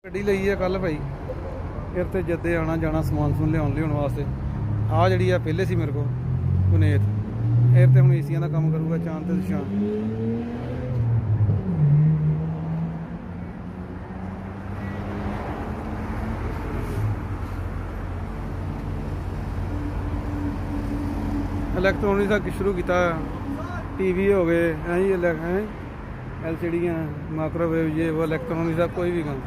ਗੱਡੀ ਲਈ ਹੈ ਕੱਲ ਭਾਈ ਫਿਰ ਤੇ ਜੱਦੇ ਆਣਾ ਜਾਣਾ ਸਮਾਨ ਸਮੂਨ ਲਿਆਉਣ ਵਾਸਤੇ। ਆਹ ਜਿਹੜੀ ਆ ਪਹਿਲੇ ਸੀ ਮੇਰੇ ਕੋਲ ਪੁਨੇਤ, ਇਹ ਤੇ ਹੁਣ ਏਸੀਆਂ ਦਾ ਕੰਮ ਕਰੂਗਾ ਚਾਂਦ ਤੇ ਸ਼ਾਨ। ਇਲੈਕਟ੍ਰੋਨਿਕ ਦਾ ਸ਼ੁਰੂ ਕੀਤਾ, ਟੀਵੀ ਹੋ ਗਏ ਐਂ LCD ਮਾਈਕ੍ਰੋਵੇਵ, ਜੇ ਉਹ ਇਲੈਕਟ੍ਰੋਨਿਕ ਦਾ ਕੋਈ ਵੀ ਕੰਮ।